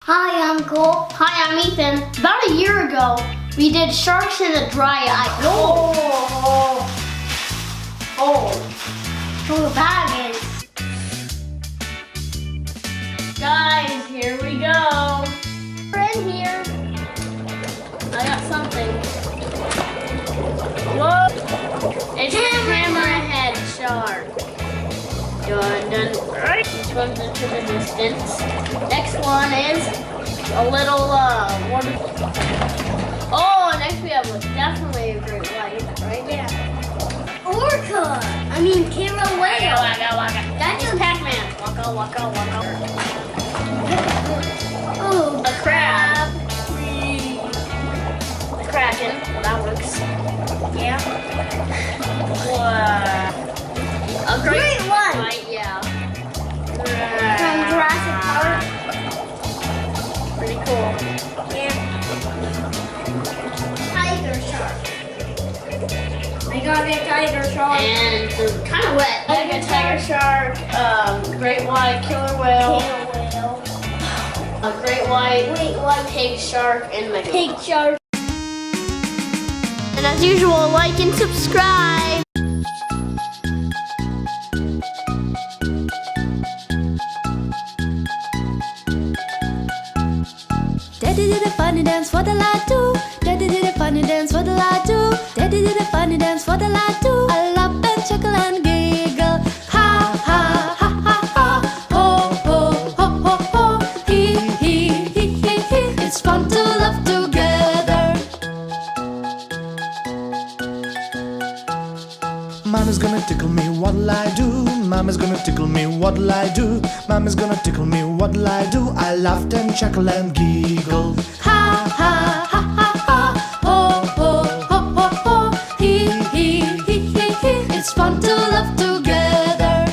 Hi, I'm Cole. Hi, I'm Ethan. About a year ago, we did sharks in a dry ice. Oh, the bag is. Guys, here we go. We're in here. I got something. Whoa! It's a hammerhead shark. Dun dun. Right. This one's into the distance. Next one is a little water. Oh, next we have definitely a great white, right? Yeah. Orca. I mean, killer whale. Waka. That's just Pac-Man. Waka. Oh, a crab. A kraken. Well, that works. Yeah. Wow. A great one. Right, yeah. From Jurassic Park. Pretty cool. Yeah. Tiger shark. I got a tiger shark. And they're kind of wet. Like a tiger shark, great white killer whale. A great white pig shark, and the pig shark. And as usual, like and subscribe. Daddy did a funny dance for the lad too. Daddy did a funny dance for the lad too. Daddy did a funny dance for the lad too. I laugh and chuckle and giggle. Ha ha ha ha ha. Ho ho ho ho ho. He. It's fun to laugh together. Mama's gonna tickle me, what'll I do? Mama's gonna tickle me, what'll I do? Mama's gonna tickle me, what'll I do? I laughed and chuckled and giggled. Ha ha ha ha ha. Ho ho ho ho ho. He. It's fun to laugh together.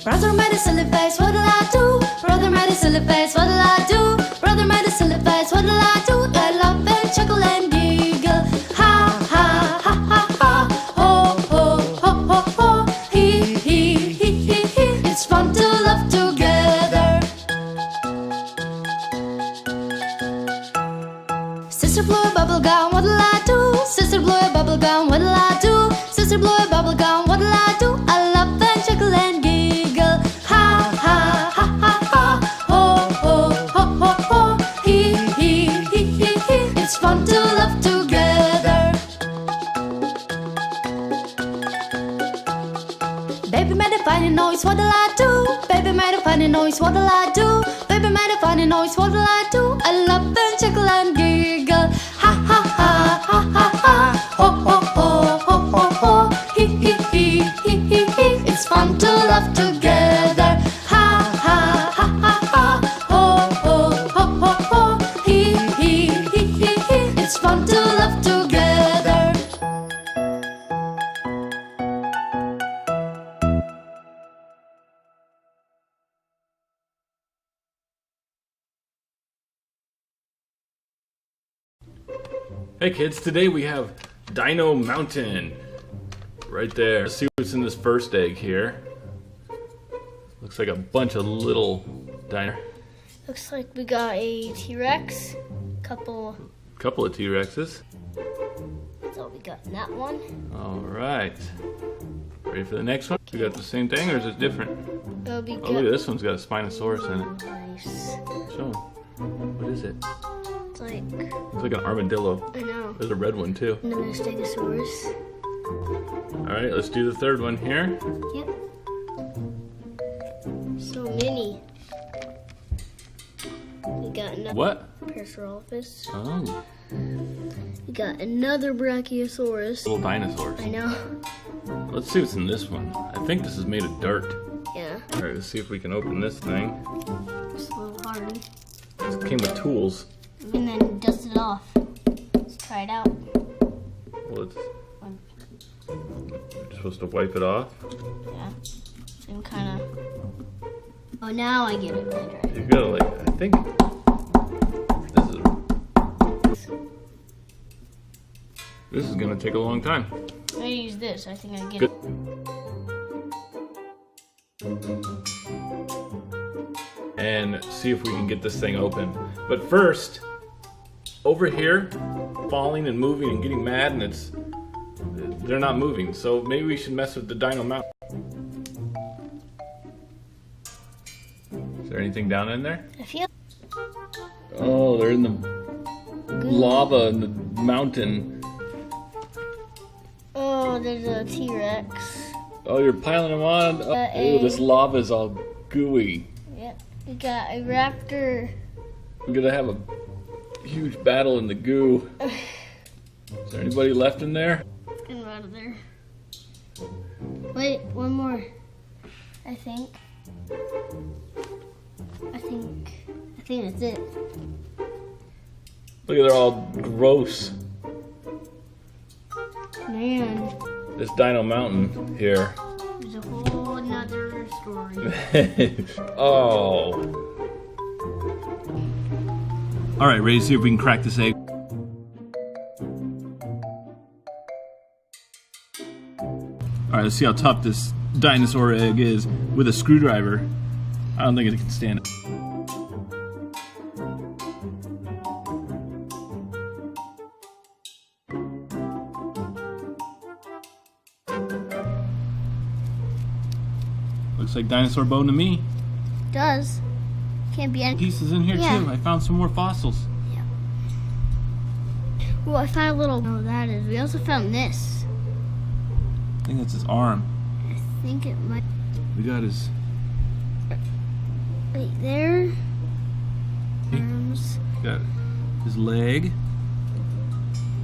Brother made a silly face, what'll I do? Brother made a silly face, what'll I do? Brother made a silly face, what'll I do? I laugh and chuckle and giggle. Ha ha ha ha ha. Ho ho ho ho ho. He. It's fun to laugh together. Sister blew a bubble gum, what'll I do? Sister blew a bubble gum, what'll I do? Sister blew a bubble gum, what'll I do? I laugh and chuckle and giggle. Ha ha ha ha ha. Ho ho ho ho ho. He. It's fun to laugh together. Baby made a funny noise, what'll I do? Baby made a funny noise, what'll I do? Baby made a funny noise, what'll I do? I laugh and chuckle and giggle. Ha ha ha ha ha ha. Ho ho ho ho ho ho. He. It's fun to laugh together. Ha ha ha ha ha. Ho ho ho ho ho. He. It's fun to laugh together. Hey kids, today we have Dino Mountain right there. Let's see what's in this first egg here. Looks like a bunch of little dino. Looks like we got a T-Rex, couple. Couple of T-Rexes. That's all we got in that one. All right. Ready for the next one? We got the same thing or is it different? It'll be Oh, look at this one's got a Spinosaurus in it. Nice. Show 'em. What is it? It's like, It's like an armadillo. I know, There's a red one too. and then a Stegosaurus. All right, let's do the third one here. Yep. So many. We got another What? Parasaurolophus. Oh, We got another Brachiosaurus. little dinosaurs. I know. Let's see what's in this one. I think this is made of dirt. Yeah, All right, let's see if we can open this thing. it's a little hard. It came with tools. And then dust it off. Let's try it out. Well, it's you're supposed to wipe it off. Yeah. Same kind of. Oh, now I get it right. You gotta like, I think this is gonna take a long time. I'm gonna use this. I think I get Good. it. and see if we can get this thing open. But first, over here, falling and moving and getting mad, and they're not moving. So maybe we should mess with the Dino Mountain. Is there anything down in there? I feel. Oh, they're in the lava in the mountain. Oh, there's a T-Rex. Oh, you're piling them on. Oh, this lava is all gooey. Yep. We got a raptor. We're gonna have a huge battle in the goo. Is there anybody left in there? Get him out of there. Wait, one more. I think that's it. Look at they're all gross. Man, This Dino Mountain here. there's a whole nother story. Oh. All right, ready to see if we can crack this egg. All right, let's see how tough this dinosaur egg is with a screwdriver. I don't think it can stand it. Looks like dinosaur bone to me. Does. Can't be any. Pieces in here Yeah. too. I found some more fossils. Oh, I found a little. Oh, that is. We also found this. I think that's his arm. I think it might. We got his. Right there. Arms. Got his leg.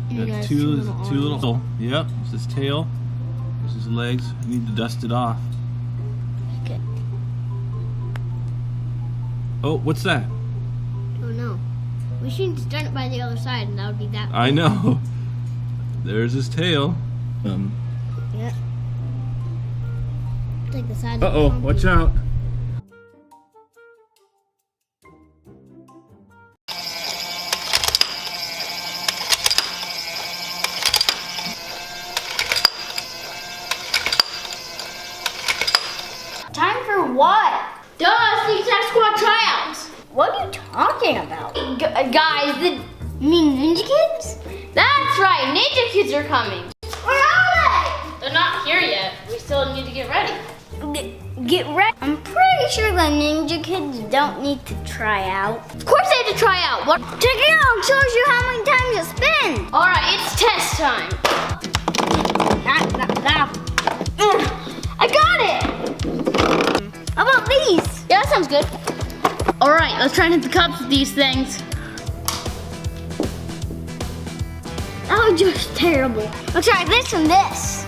And you Got guys two arms. little. Yep. There's his tail. There's his legs. I need to dust it off. Okay. Oh, what's that? Oh no. We should have done it by the other side, and that would be that. I know. There's his tail. Yeah. Like the side. Uh oh, watch out. Time for what? Duh, Sneak Attack Squad tryouts. What are you talking about? Guys, you mean Ninja Kids? That's right, Ninja Kids are coming. Where are they? They're not here yet. We still need to get ready. Get ready? I'm pretty sure the Ninja Kids don't need to try out. Of course they have to try out. What? Check it out. It shows you how many times you spin. All right, it's test time. I got it. How about these? Yeah, that sounds good. All right, let's try and hit the cups with these things. That was just terrible. Let's try this and this.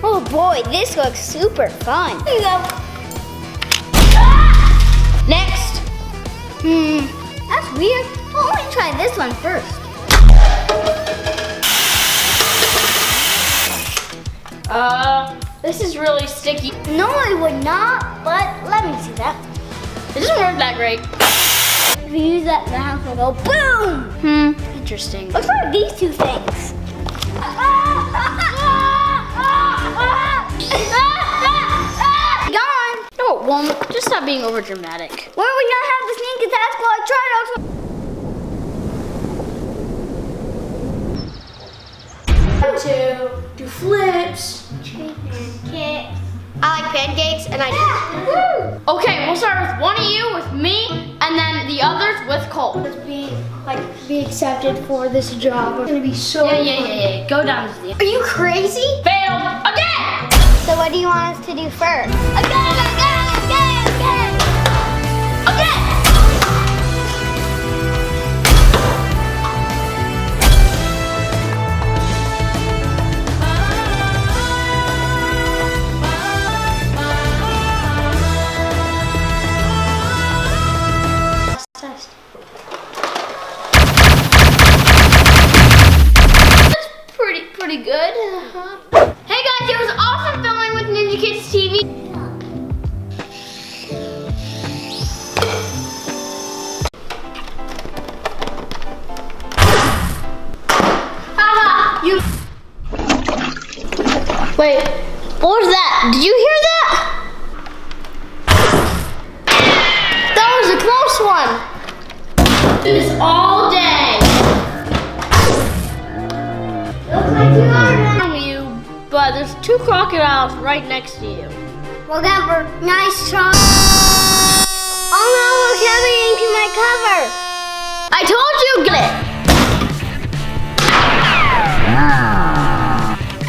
Oh boy, this looks super fun. Here you go. Ah! Next. That's weird. Well, let me try this one first. This is really sticky. No, it would not, but let me see that. It doesn't work that great. If you use that, the house will go boom. Interesting. Let's try these two things. Gone. No, it won't. Just stop being over dramatic. Where are we gonna have the Sneak Attack Squad tryouts? To do flips, pancakes. I like pancakes, and I do. Okay, we'll start with one of you, with me, and then the others with Cole. Let's be accepted for this job. It's gonna be so Yeah. Go down to the end. Are you crazy? Fail again. So what do you want us to do first? Again. Test. That's pretty good. Hey guys, it was awesome filming with Ninja Kids TV. Haha, you. Wait, what was that? Did you hear that? That was a Do this all day. Looks like you are From you, but there's 2 crocodiles right next to you. Whatever. Nice try. Oh no, look, Kevin into my cover. I told you, get it.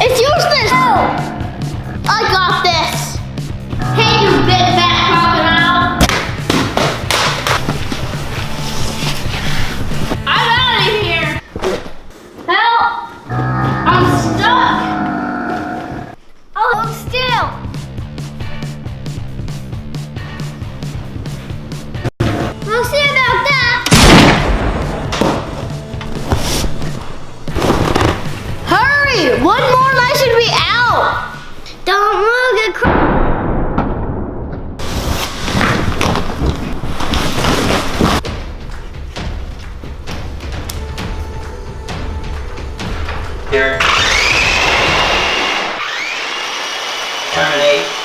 It's useless. I got this. Hey, you big fat crocodile. I'm out of here. Help! I'm stuck. Oh, hold still. We'll see about that. Hurry! One more and I should be out. Don't move, get Here. Terminate.